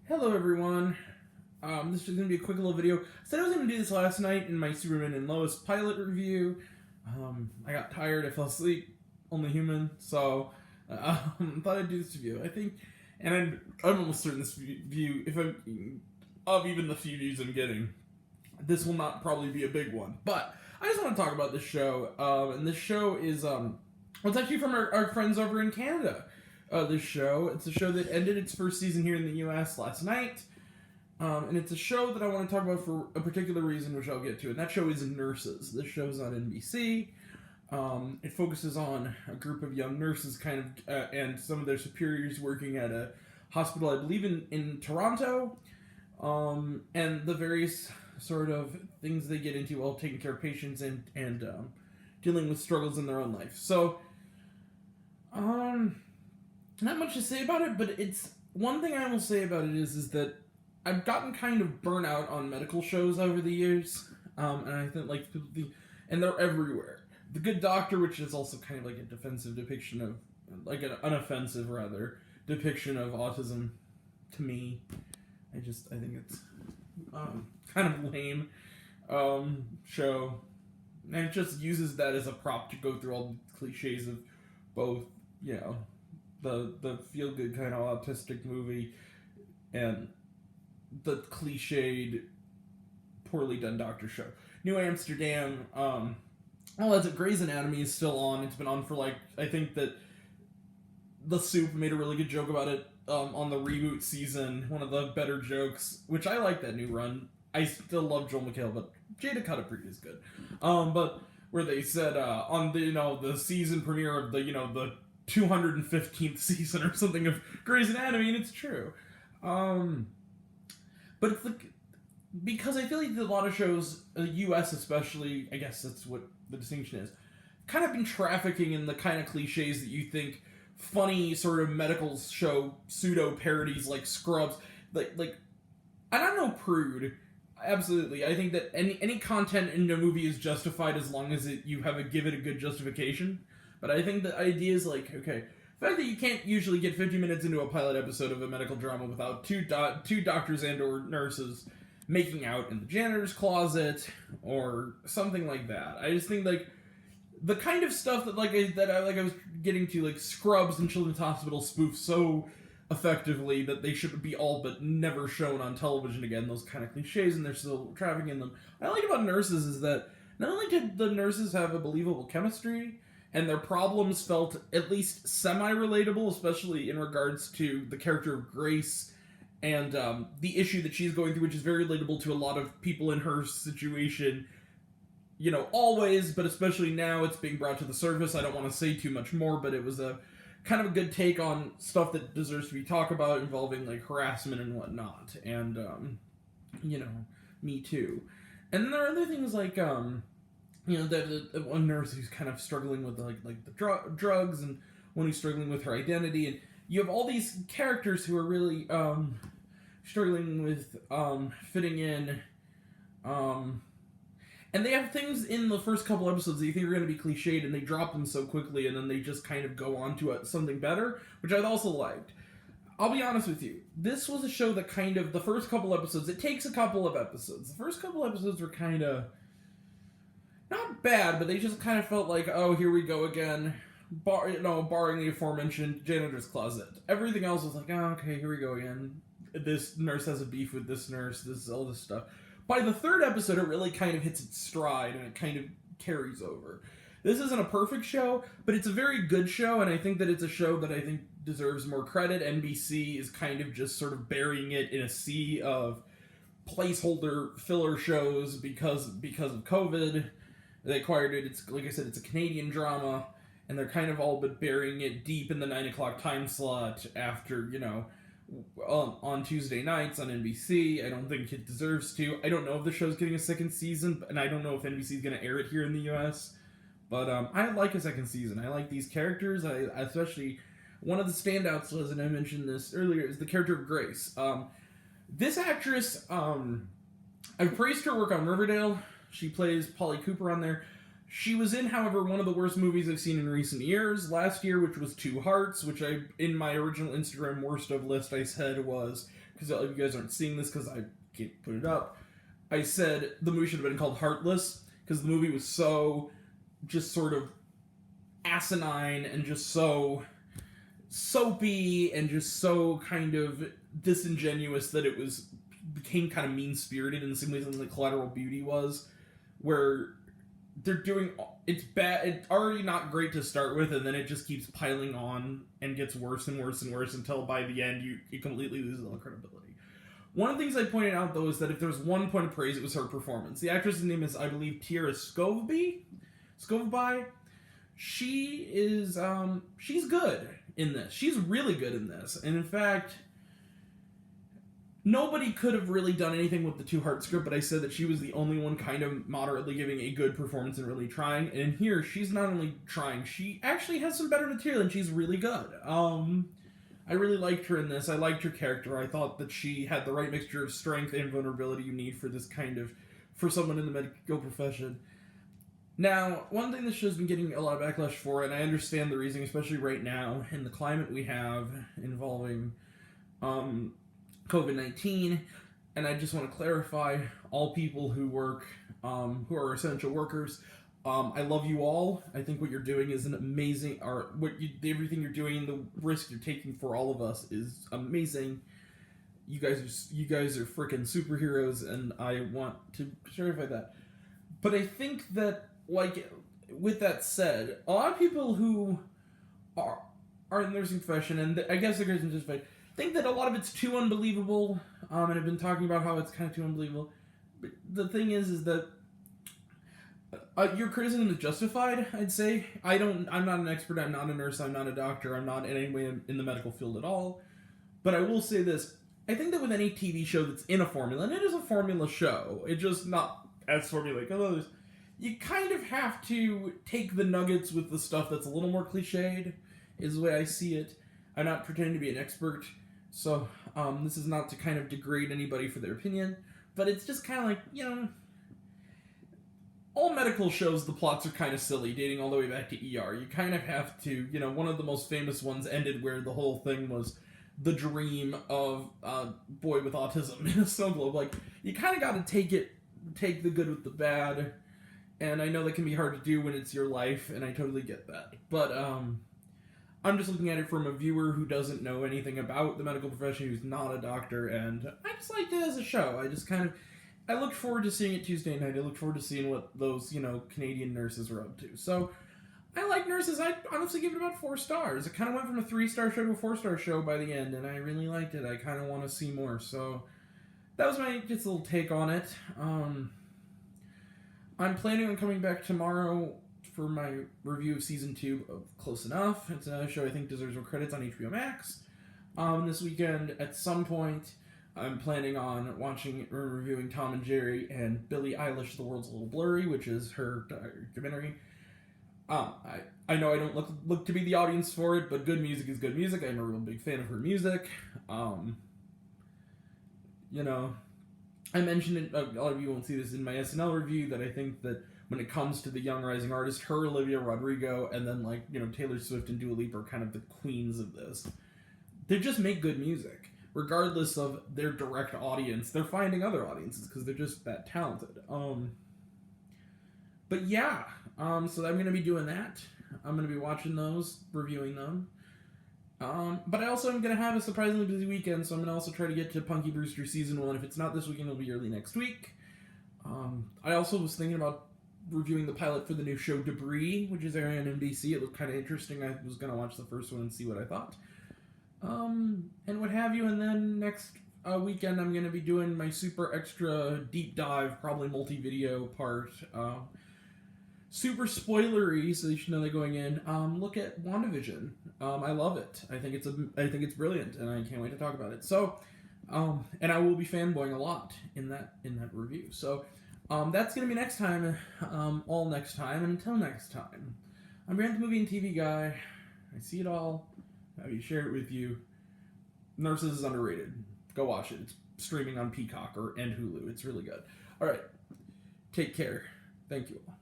Hello everyone. This is going to be a quick little video. I said I was going to do this last night in my Superman and Lois pilot review. I got tired, I fell asleep, only human, so thought I'd do this review. I think, and I'm almost certain this view, if I'm, of even the few views I'm getting, this will not probably be a big one. But I just want to talk about this show, and this show is, well, it's actually from our friends over in Canada. It's a show that ended its first season here in the U.S. last night, and it's a show that I want to talk about for a particular reason, which I'll get to, and that show is Nurses. This show's on NBC. It focuses on a group of young nurses, and some of their superiors working at a hospital, I believe in Toronto, and the various sort of things they get into while taking care of patients and dealing with struggles in their own life. So, not much to say about it, but it's one thing I will say about it is that I've gotten kind of burnt out on medical shows over the years, and I think and they're everywhere. The Good Doctor, which is also kind of like a defensive depiction of, like an unoffensive rather depiction of autism, to me, I think it's kind of lame show, and it just uses that as a prop to go through all the cliches of both, the feel-good kind of autistic movie and the cliched, poorly done doctor show. New Amsterdam, that's it. Grey's Anatomy is still on. It's been on for, I think that The Soup made a really good joke about it on the reboot season. One of the better jokes, which I like that new run. I still love Joel McHale, but Jada Cutterpree is good. But where they said on the season premiere of the 215th season or something of Grey's Anatomy, and it's true. But it's because I feel like a lot of shows, the U.S. especially, I guess that's what the distinction is, kind of been trafficking in the kind of cliches that you think funny sort of medical show pseudo parodies like Scrubs, like I don't know, Prude. Absolutely, I think that any content in a movie is justified as long as you give it a good justification. But I think the idea is okay, the fact that you can't usually get 50 minutes into a pilot episode of a medical drama without two doctors and or nurses making out in the janitor's closet or something like that. I just think the kind of stuff that I was getting to, Scrubs and Children's Hospital spoof so effectively that they should be all but never shown on television again, those kind of cliches, and they're still trafficking in them. What I like about Nurses is that not only did the nurses have a believable chemistry, and their problems felt at least semi-relatable, especially in regards to the character of Grace and the issue that she's going through, which is very relatable to a lot of people in her situation, always, but especially now it's being brought to the surface. I don't want to say too much more, but it was a kind of a good take on stuff that deserves to be talked about involving, harassment and whatnot, and, Me Too. And then there are other things the one nurse who's kind of struggling with the drugs, and one who's struggling with her identity, and you have all these characters who are really struggling with fitting in, and they have things in the first couple episodes that you think are going to be cliched, and they drop them so quickly, and then they just kind of go on to something better, which I've also liked. I'll be honest with you, this was a show that the first couple episodes, it takes a couple of episodes. The first couple episodes were kind of not bad, but they just kind of felt like, oh, here we go again. Barring the aforementioned janitor's closet. Everything else was like, oh, okay, here we go again. This nurse has a beef with this nurse, all this stuff. By the third episode, it really kind of hits its stride, and it kind of carries over. This isn't a perfect show, but it's a very good show, and I think that it's a show that I think deserves more credit. NBC is kind of just sort of burying it in a sea of placeholder filler shows because of COVID. They acquired it. It's, like I said, it's a Canadian drama, and they're kind of all but burying it deep in the 9 o'clock time slot after, on Tuesday nights on NBC. I don't think it deserves to. I don't know if the show's getting a second season, and I don't know if NBC is going to air it here in the U.S., but I like a second season. I like these characters. I especially, one of the standouts was, and I mentioned this earlier, is the character of Grace. This actress, I've praised her work on Riverdale. She plays Polly Cooper on there. She was in, however, one of the worst movies I've seen in recent years. Last year, which was Two Hearts, which I, in my original Instagram worst of list, I said was, because you guys aren't seeing this because I can't put it up, I said the movie should have been called Heartless, because the movie was so just sort of asinine and just so soapy and just so kind of disingenuous that it became kind of mean-spirited in the same way something like Collateral Beauty was, where they're doing, it's bad, it's already not great to start with, and then it just keeps piling on and gets worse and worse and worse until by the end you completely lose all credibility. One of the things I pointed out, though, is that if there was one point of praise, it was her performance. The actress's name is, I believe, Tiara Scoveby. She is, she's good in this. She's really good in this. And in fact, nobody could have really done anything with the Two Heart script, but I said that she was the only one kind of moderately giving a good performance and really trying. And in here, she's not only trying, she actually has some better material, and she's really good. I really liked her in this. I liked her character. I thought that she had the right mixture of strength and vulnerability you need for this kind of, for someone in the medical profession. Now, one thing this show's been getting a lot of backlash for, and I understand the reason, especially right now, in the climate we have involving COVID-19, and I just want to clarify, all people who work, who are essential workers, I love you all. I think what you're doing is an amazing, everything you're doing, the risk you're taking for all of us is amazing. You guys are freaking superheroes, and I want to clarify that. But I think that, like, with that said, a lot of people who are in the nursing profession, and I guess the guys in this fight, think that a lot of it's too unbelievable, and I've been talking about how it's kind of too unbelievable. But the thing is that your criticism is justified, I'd say. I'm not an expert, I'm not a nurse, I'm not a doctor, I'm not in any way in the medical field at all. But I will say this, I think that with any TV show that's in a formula, and it is a formula show, it's just not as formulaic as others, you kind of have to take the nuggets with the stuff that's a little more cliched, is the way I see it. I'm not pretending to be an expert, so this is not to kind of degrade anybody for their opinion, but it's just kind of like, you know, all medical shows, the plots are kind of silly, dating all the way back to ER. You kind of have to, you know, one of the most famous ones ended where the whole thing was the dream of a boy with autism in a snow globe. Like, you kind of got to take the good with the bad, and I know that can be hard to do when it's your life, and I totally get that. But, I'm just looking at it from a viewer who doesn't know anything about the medical profession, who's not a doctor, and I just liked it as a show. I looked forward to seeing it Tuesday night. I looked forward to seeing what those, you know, Canadian nurses were up to. So, I like Nurses. I'd honestly give it about 4 stars. It kind of went from a 3-star show to a 4-star show by the end, and I really liked it. I kind of want to see more, so that was my just a little take on it. I'm planning on coming back tomorrow for my review of Season 2 of Close Enough. It's another show I think deserves more credits on HBO Max. This weekend, at some point, I'm planning on watching or reviewing Tom and Jerry and Billie Eilish, The World's a Little Blurry, which is her documentary. I know I don't look to be the audience for it, but good music is good music. I'm a real big fan of her music. You know, I mentioned it, a lot of you won't see this in my SNL review, that I think that when it comes to the young rising artist, her, Olivia Rodrigo, and then, like, you know, Taylor Swift and Dua Lipa are kind of the queens of this. They just make good music. Regardless of their direct audience, they're finding other audiences because they're just that talented. But yeah, so I'm going to be doing that. I'm going to be watching those, reviewing them. But I also am going to have a surprisingly busy weekend, so I'm going to also try to get to Punky Brewster Season 1. If it's not this weekend, it'll be early next week. I also was thinking about reviewing the pilot for the new show Debris, which is airing on NBC. It looked kind of interesting. I was going to watch the first one and see what I thought. And what have you, and then next weekend I'm going to be doing my super extra deep dive, probably multi-video part, super spoilery, so you should know that going in, look at WandaVision. I love it. I think it's brilliant, and I can't wait to talk about it. So, and I will be fanboying a lot in that review. So, that's going to be next time, all next time, and until next time, I'm Grant the Movie and TV Guy. I see it all. I share it with you. Nurses is underrated. Go watch it. It's streaming on Peacock and Hulu. It's really good. All right. Take care. Thank you all.